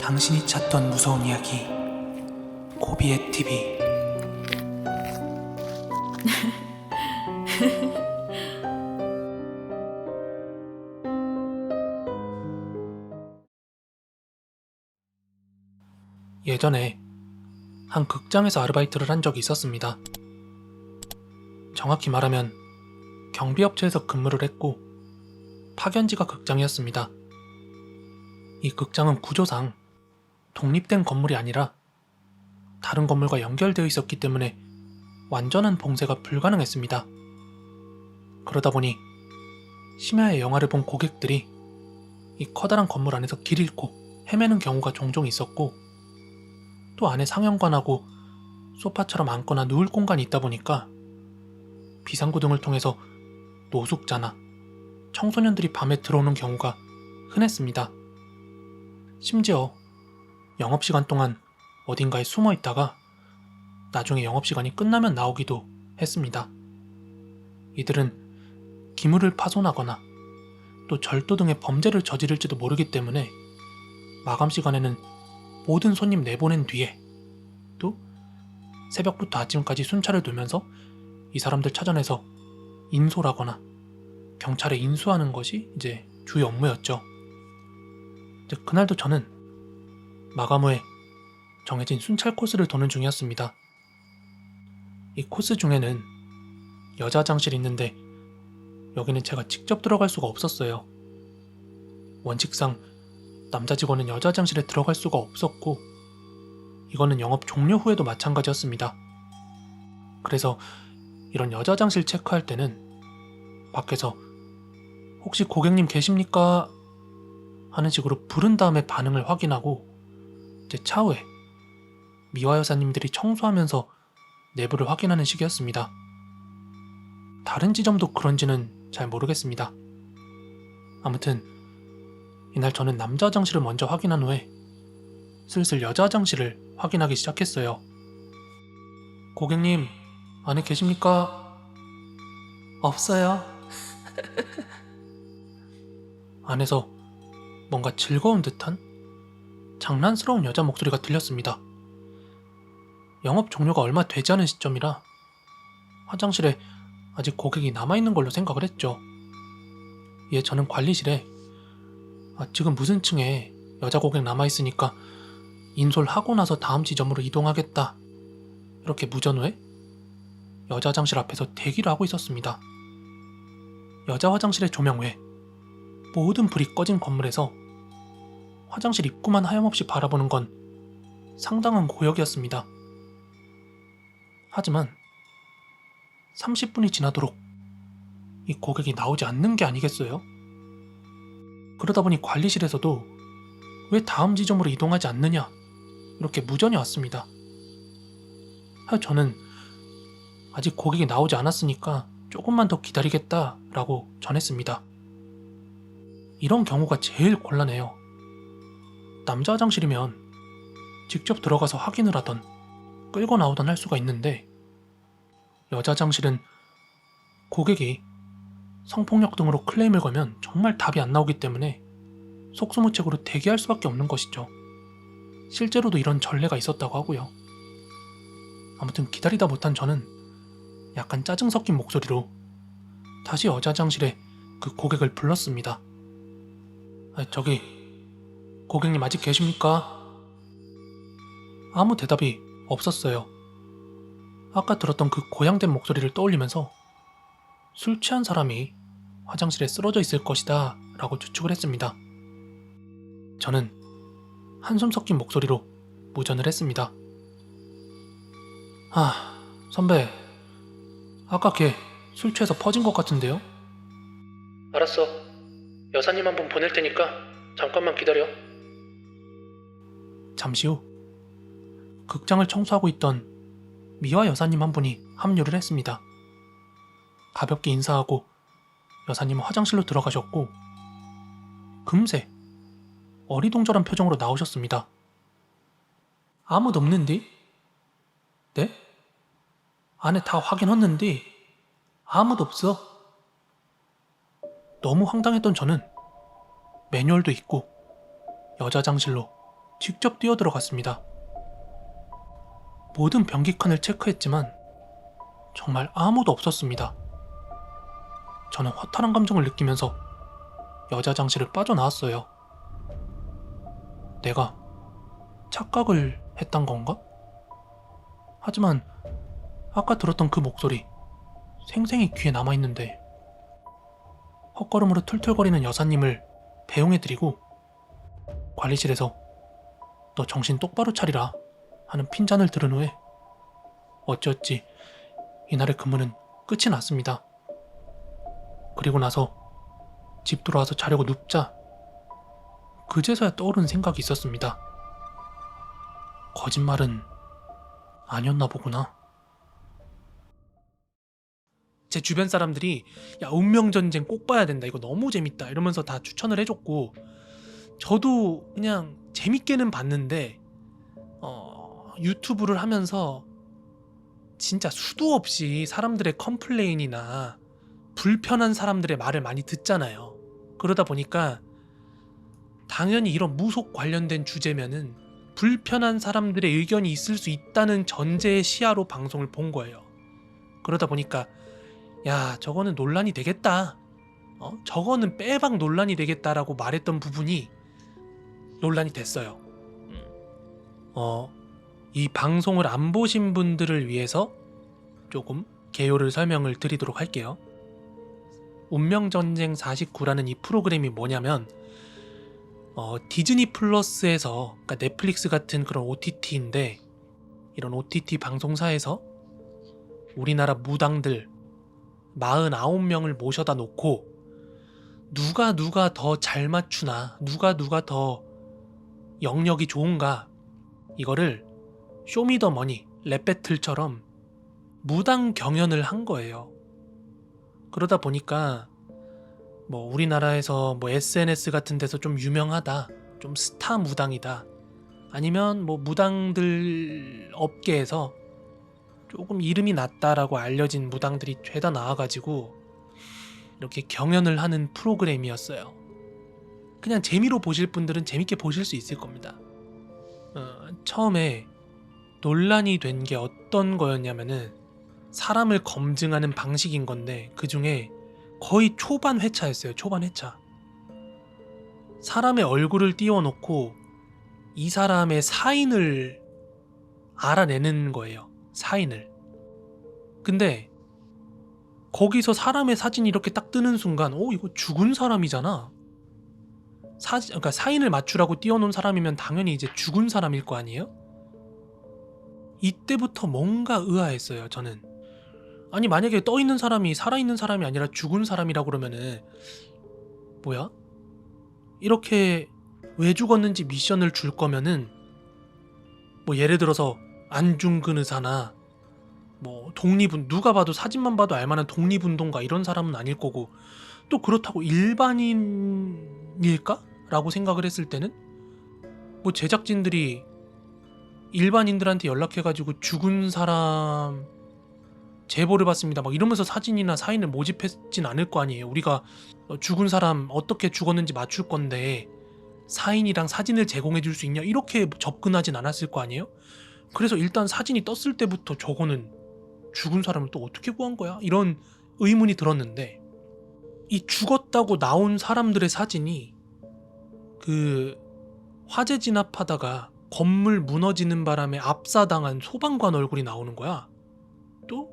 당신이 찾던 무서운 이야기 고비의 TV. 예전에 한 극장에서 아르바이트를 한 적이 있었습니다. 정확히 말하면 경비업체에서 근무를 했고 파견지가 극장이었습니다. 이 극장은 구조상 독립된 건물이 아니라 다른 건물과 연결되어 있었기 때문에 완전한 봉쇄가 불가능했습니다. 그러다 보니 심야에 영화를 본 고객들이 이 커다란 건물 안에서 길 잃고 헤매는 경우가 종종 있었고, 또 안에 상영관하고 소파처럼 앉거나 누울 공간이 있다 보니까 비상구 등을 통해서 노숙자나 청소년들이 밤에 들어오는 경우가 흔했습니다. 심지어 영업시간 동안 어딘가에 숨어 있다가 나중에 영업시간이 끝나면 나오기도 했습니다. 이들은 기물을 파손하거나 또 절도 등의 범죄를 저지를지도 모르기 때문에 마감 시간에는 모든 손님 내보낸 뒤에 또 새벽부터 아침까지 순찰을 두면서 이 사람들 찾아내서 인솔하거나 경찰에 인수하는 것이 이제 주요 업무였죠. 이제 그날도 저는 마감 후에 정해진 순찰 코스를 도는 중이었습니다. 이 코스 중에는 여자 화장실이 있는데 여기는 제가 직접 들어갈 수가 없었어요. 원칙상 남자 직원은 여자 화장실에 들어갈 수가 없었고, 이거는 영업 종료 후에도 마찬가지였습니다. 그래서 이런 여자 화장실 체크할 때는 밖에서 혹시 고객님 계십니까? 하는 식으로 부른 다음에 반응을 확인하고, 이제 차후에 미화 여사님들이 청소하면서 내부를 확인하는 식이었습니다. 다른 지점도 그런지는 잘 모르겠습니다. 아무튼 이날 저는 남자 화장실을 먼저 확인한 후에 슬슬 여자 화장실을 확인하기 시작했어요. 고객님, 안에 계십니까? 없어요. 안에서 뭔가 즐거운 듯한 장난스러운 여자 목소리가 들렸습니다. 영업 종료가 얼마 되지 않은 시점이라 화장실에 아직 고객이 남아있는 걸로 생각을 했죠. 이에 저는 관리실에 지금 무슨 층에 여자 고객 남아있으니까 인솔하고 나서 다음 지점으로 이동하겠다, 이렇게 무전 후에 여자 화장실 앞에서 대기를 하고 있었습니다. 여자 화장실의 조명 외 모든 불이 꺼진 건물에서 화장실 입구만 하염없이 바라보는 건 상당한 고역이었습니다. 하지만 30분이 지나도록 이 고객이 나오지 않는 게 아니겠어요? 그러다 보니 관리실에서도 왜 다음 지점으로 이동하지 않느냐, 이렇게 무전이 왔습니다. 저는 아직 고객이 나오지 않았으니까 조금만 더 기다리겠다라고 전했습니다. 이런 경우가 제일 곤란해요. 남자 화장실이면 직접 들어가서 확인을 하던 끌고 나오던 할 수가 있는데, 여자 화장실은 고객이 성폭력 등으로 클레임을 걸면 정말 답이 안 나오기 때문에 속수무책으로 대기할 수밖에 없는 것이죠. 실제로도 이런 전례가 있었다고 하고요. 아무튼 기다리다 못한 저는 약간 짜증 섞인 목소리로 다시 여자 화장실에 그 고객을 불렀습니다. 저기 고객님 아직 계십니까? 아무 대답이 없었어요. 아까 들었던 그 고양된 목소리를 떠올리면서 술 취한 사람이 화장실에 쓰러져 있을 것이다 라고 추측을 했습니다. 저는 한숨 섞인 목소리로 무전을 했습니다. 선배, 아까 걔 술 취해서 퍼진 것 같은데요? 알았어. 여사님 한 분 보낼 테니까 잠깐만 기다려. 잠시 후 극장을 청소하고 있던 미화 여사님 한 분이 합류를 했습니다. 가볍게 인사하고 여사님은 화장실로 들어가셨고, 금세 어리둥절한 표정으로 나오셨습니다. 아무도 없는디? 네? 안에 다 확인했는데 아무도 없어. 너무 황당했던 저는 매뉴얼도 있고 여자 화장실로 직접 뛰어들어갔습니다. 모든 변기칸을 체크했지만 정말 아무도 없었습니다. 저는 허탈한 감정을 느끼면서 여자 화장실을 빠져나왔어요. 내가 착각을 했단 건가? 하지만 아까 들었던 그 목소리 생생히 귀에 남아있는데 헛걸음으로 툴툴거리는 여사님을 배웅해드리고 관리실에서 너 정신 똑바로 차리라 하는 핀잔을 들은 후에 어찌어찌 이날의 근무는 끝이 났습니다. 그리고 나서 집 들어와서 자려고 눕자 그제서야 떠오른 생각이 있었습니다. 거짓말은 아니었나 보구나. 제 주변 사람들이 야 운명전쟁 꼭 봐야 된다, 이거 너무 재밌다 이러면서 다 추천을 해줬고 저도 그냥 재밌게는 봤는데 유튜브를 하면서 진짜 수도 없이 사람들의 컴플레인이나 불편한 사람들의 말을 많이 듣잖아요. 그러다 보니까 당연히 이런 무속 관련된 주제면은 불편한 사람들의 의견이 있을 수 있다는 전제의 시야로 방송을 본 거예요. 그러다 보니까 야 저거는 논란이 되겠다, 저거는 빼박 논란이 되겠다라고 말했던 부분이 논란이 됐어요. 이 방송을 안 보신 분들을 위해서 조금 개요를 설명을 드리도록 할게요. 운명전쟁 49라는 이 프로그램이 뭐냐면 디즈니 플러스에서, 그러니까 넷플릭스 같은 그런 OTT인데 이런 OTT 방송사에서 우리나라 무당들 49명을 모셔다 놓고 누가 더 잘 맞추나, 누가 더 영역이 좋은가, 이거를 쇼미더머니, 랩배틀처럼 무당 경연을 한 거예요. 그러다 보니까 뭐 우리나라에서 뭐 SNS 같은 데서 좀 유명하다, 좀 스타 무당이다, 아니면 뭐 무당들 업계에서 조금 이름이 났다라고 알려진 무당들이 죄다 나와가지고 이렇게 경연을 하는 프로그램이었어요. 그냥 재미로 보실 분들은 재밌게 보실 수 있을 겁니다. 처음에 논란이 된 게 어떤 거였냐면은 사람을 검증하는 방식인 건데 그 중에 거의 초반 회차였어요. 초반 회차. 사람의 얼굴을 띄워놓고 이 사람의 사인을 알아내는 거예요. 사인을. 근데 거기서 사람의 사진이 이렇게 딱 뜨는 순간 이거 죽은 사람이잖아. 그러니까 사인을 맞추라고 띄워놓은 사람이면 당연히 이제 죽은 사람일 거 아니에요? 이때부터 뭔가 의아했어요. 저는. 아니 만약에 떠있는 사람이 살아있는 사람이 아니라 죽은 사람이라고 그러면은 뭐야? 이렇게 왜 죽었는지 미션을 줄 거면은 뭐 예를 들어서 안중근 의사나 뭐 독립운, 누가 봐도 사진만 봐도 알만한 독립운동가 이런 사람은 아닐 거고, 또 그렇다고 일반인일까? 라고 생각을 했을 때는 뭐 제작진들이 일반인들한테 연락해가지고 죽은 사람 제보를 받습니다 막 이러면서 사진이나 사인을 모집했진 않을 거 아니에요. 우리가 죽은 사람 어떻게 죽었는지 맞출 건데 사인이랑 사진을 제공해 줄 수 있냐 이렇게 접근하진 않았을 거 아니에요. 그래서 일단 사진이 떴을 때부터 저거는 죽은 사람을 또 어떻게 구한 거야? 이런 의문이 들었는데, 이 죽었다고 나온 사람들의 사진이 그 화재 진압하다가 건물 무너지는 바람에 압사당한 소방관 얼굴이 나오는 거야. 또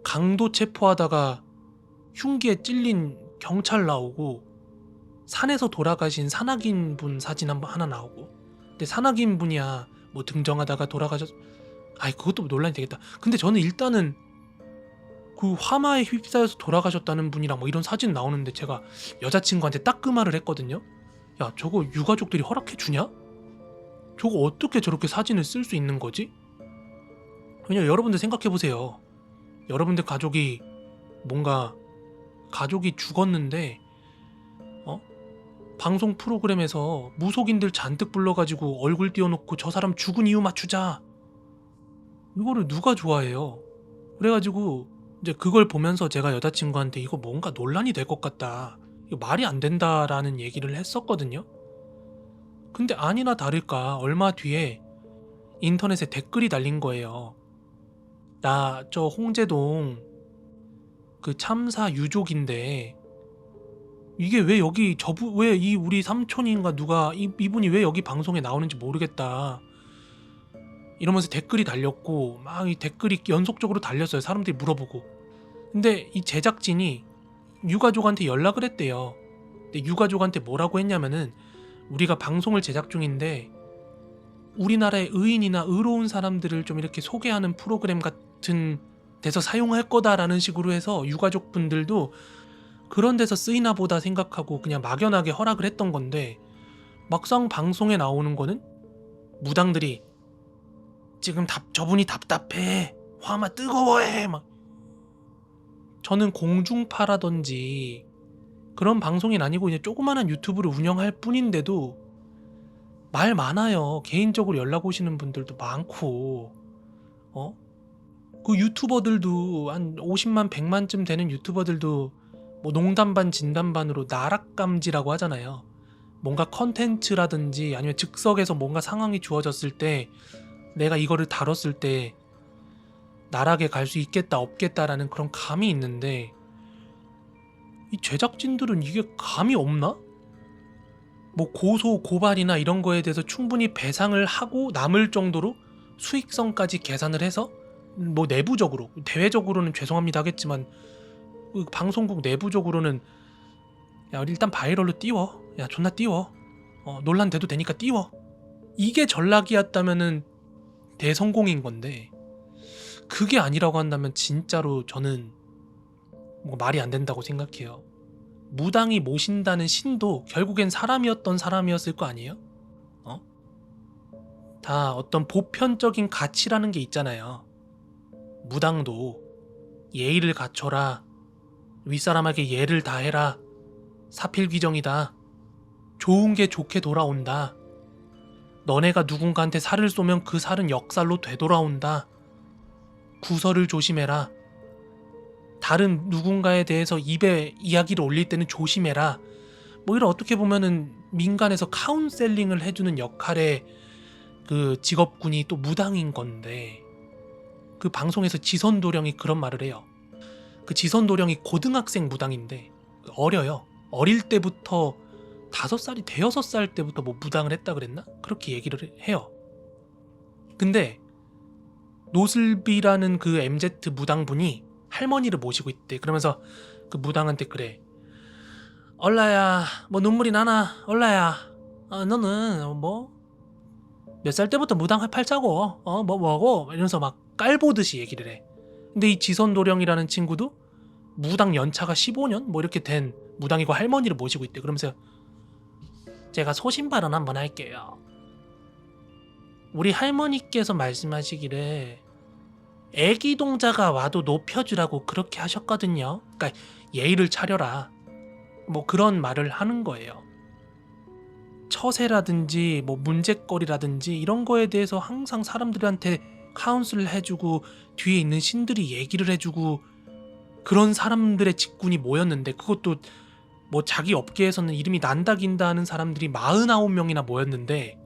강도 체포하다가 흉기에 찔린 경찰 나오고, 산에서 돌아가신 산악인 분 사진 하나 나오고. 근데 산악인 분이야 뭐 등정하다가 그것도 논란이 되겠다. 근데 저는 일단은 그 화마에 휩싸여서 돌아가셨다는 분이랑 뭐 이런 사진 나오는데 제가 여자친구한테 딱 그 말을 했거든요. 야 저거 유가족들이 허락해 주냐? 저거 어떻게 저렇게 사진을 쓸 수 있는 거지? 왜냐면 여러분들 생각해보세요. 여러분들 가족이 죽었는데 방송 프로그램에서 무속인들 잔뜩 불러가지고 얼굴 띄워놓고 저 사람 죽은 이유 맞추자, 이거를 누가 좋아해요? 그래가지고 이제 그걸 보면서 제가 여자친구한테 이거 뭔가 논란이 될 것 같다, 이거 말이 안 된다라는 얘기를 했었거든요. 근데 아니나 다를까 얼마 뒤에 인터넷에 댓글이 달린 거예요. 나 저 홍제동 그 참사 유족인데 이게 왜 여기 왜 이 우리 삼촌인가 누가 이분이 왜 여기 방송에 나오는지 모르겠다 이러면서 댓글이 달렸고 막 이 댓글이 연속적으로 달렸어요. 사람들이 물어보고. 근데 이 제작진이 유가족한테 연락을 했대요. 근데 유가족한테 뭐라고 했냐면은 우리가 방송을 제작 중인데 우리나라의 의인이나 의로운 사람들을 좀 이렇게 소개하는 프로그램 같은 데서 사용할 거다라는 식으로 해서 유가족분들도 그런 데서 쓰이나 보다 생각하고 그냥 막연하게 허락을 했던 건데 막상 방송에 나오는 거는 무당들이 지금 저분이 답답해, 화마 뜨거워해 막. 저는 공중파라든지 그런 방송이 아니고 그냥 조그마한 유튜브를 운영할 뿐인데도 말 많아요. 개인적으로 연락 오시는 분들도 많고 그 유튜버들도 한 50만 100만쯤 되는 유튜버들도 뭐 농담 반 진담 반으로 나락감지라고 하잖아요. 뭔가 컨텐츠라든지 아니면 즉석에서 뭔가 상황이 주어졌을 때 내가 이거를 다뤘을 때 나락에 갈 수 있겠다 없겠다라는 그런 감이 있는데 이 제작진들은 이게 감이 없나? 뭐 고소 고발이나 이런 거에 대해서 충분히 배상을 하고 남을 정도로 수익성까지 계산을 해서 뭐 내부적으로 대외적으로는 죄송합니다 하겠지만 그 방송국 내부적으로는 야 일단 바이럴로 띄워, 야 존나 띄워, 논란 돼도 되니까 띄워, 이게 전략이었다면은 대성공인 건데 그게 아니라고 한다면 진짜로 저는 뭐 말이 안 된다고 생각해요. 무당이 모신다는 신도 결국엔 사람이었을 거 아니에요? 다 어떤 보편적인 가치라는 게 있잖아요. 무당도 예의를 갖춰라, 윗사람에게 예를 다해라, 사필귀정이다, 좋은 게 좋게 돌아온다, 너네가 누군가한테 살을 쏘면 그 살은 역살로 되돌아온다, 구설을 조심해라, 다른 누군가에 대해서 입에 이야기를 올릴 때는 조심해라, 뭐 이런 어떻게 보면은 민간에서 카운셀링을 해주는 역할의 그 직업군이 또 무당인 건데 그 방송에서 지선도령이 그런 말을 해요. 그 지선도령이 고등학생 무당인데 어려요. 어릴 때부터 5살이 대여섯 살 때부터 뭐 무당을 했다 그랬나? 그렇게 얘기를 해요. 근데 노슬비라는 그 MZ 무당분이 할머니를 모시고 있대. 그러면서 그 무당한테 그래. 얼라야 뭐 눈물이 나나? 얼라야 너는 뭐 몇 살 때부터 무당 팔자고 뭐고 이러면서 막 깔보듯이 얘기를 해. 근데 이 지선도령이라는 친구도 무당 연차가 15년 뭐 이렇게 된 무당이고 할머니를 모시고 있대. 그러면서 제가 소신 발언 한번 할게요. 우리 할머니께서 말씀하시기를 애기 동자가 와도 높여주라고 그렇게 하셨거든요. 그러니까 예의를 차려라 뭐 그런 말을 하는 거예요. 처세라든지 뭐 문제거리라든지 이런 거에 대해서 항상 사람들한테 카운슬을 해주고 뒤에 있는 신들이 얘기를 해주고 그런 사람들의 직군이 모였는데 그것도 뭐 자기 업계에서는 이름이 난다 긴다 하는 사람들이 49명이나 모였는데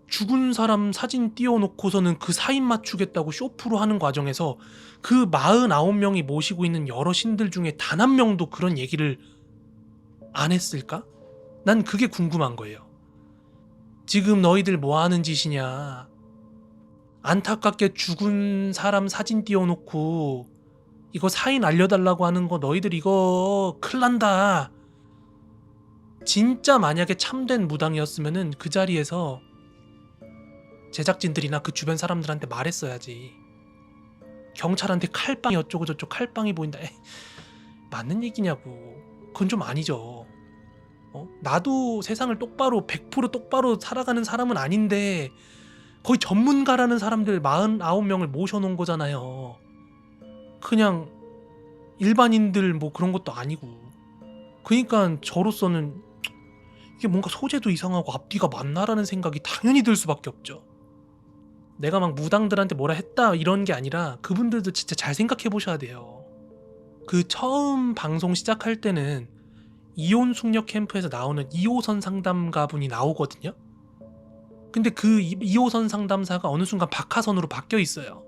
죽은 사람 사진 띄워놓고서는 그 사인 맞추겠다고 쇼프로 하는 과정에서 그 49명이 모시고 있는 여러 신들 중에 단 한 명도 그런 얘기를 안 했을까? 난 그게 궁금한 거예요. 지금 너희들 뭐 하는 짓이냐? 안타깝게 죽은 사람 사진 띄워놓고 이거 사인 알려달라고 하는 거 너희들 이거 큰일 난다. 진짜 만약에 참된 무당이었으면은 그 자리에서 제작진들이나 그 주변 사람들한테 말했어야지. 경찰한테 칼빵이 어쩌고 저쩌고 칼빵이 보인다. 맞는 얘기냐고. 그건 좀 아니죠. 나도 세상을 똑바로 100% 똑바로 살아가는 사람은 아닌데 거의 전문가라는 사람들 49명을 모셔놓은 거잖아요. 그냥 일반인들 뭐 그런 것도 아니고. 그러니까 저로서는 이게 뭔가 소재도 이상하고 앞뒤가 맞나라는 생각이 당연히 들 수밖에 없죠. 내가 막 무당들한테 뭐라 했다 이런 게 아니라 그분들도 진짜 잘 생각해 보셔야 돼요. 그 처음 방송 시작할 때는 이혼 숙녀 캠프에서 나오는 2호선 상담가분이 나오거든요. 근데 그 2호선 상담사가 어느 순간 박하선으로 바뀌어 있어요.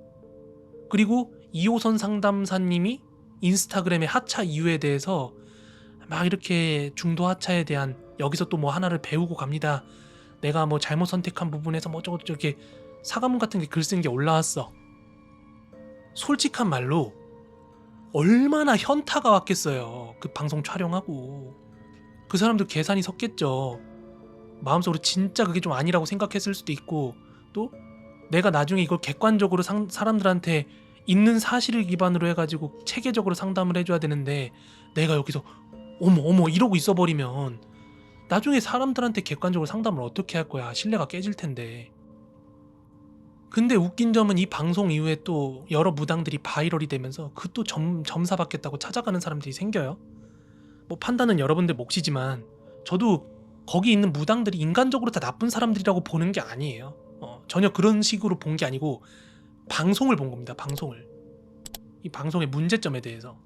그리고 2호선 상담사님이 인스타그램의 하차 이유에 대해서 막 이렇게 중도 하차에 대한 여기서 또 뭐 하나를 배우고 갑니다. 내가 뭐 잘못 선택한 부분에서 뭐 저거 저렇게 사과문 같은 게 글 쓴 게 올라왔어. 솔직한 말로 얼마나 현타가 왔겠어요. 그 방송 촬영하고. 그 사람들 계산이 섰겠죠. 마음속으로 진짜 그게 좀 아니라고 생각했을 수도 있고, 또 내가 나중에 이걸 객관적으로 사람들한테 있는 사실을 기반으로 해가지고 체계적으로 상담을 해줘야 되는데 내가 여기서 어머 이러고 있어버리면 나중에 사람들한테 객관적으로 상담을 어떻게 할 거야. 신뢰가 깨질 텐데. 근데 웃긴 점은 이 방송 이후에 또 여러 무당들이 바이럴이 되면서 그 또 점사 받겠다고 찾아가는 사람들이 생겨요. 뭐 판단은 여러분들 몫이지만 저도 거기 있는 무당들이 인간적으로 다 나쁜 사람들이라고 보는 게 아니에요. 전혀 그런 식으로 본 게 아니고 방송을 본 겁니다. 방송을. 이 방송의 문제점에 대해서.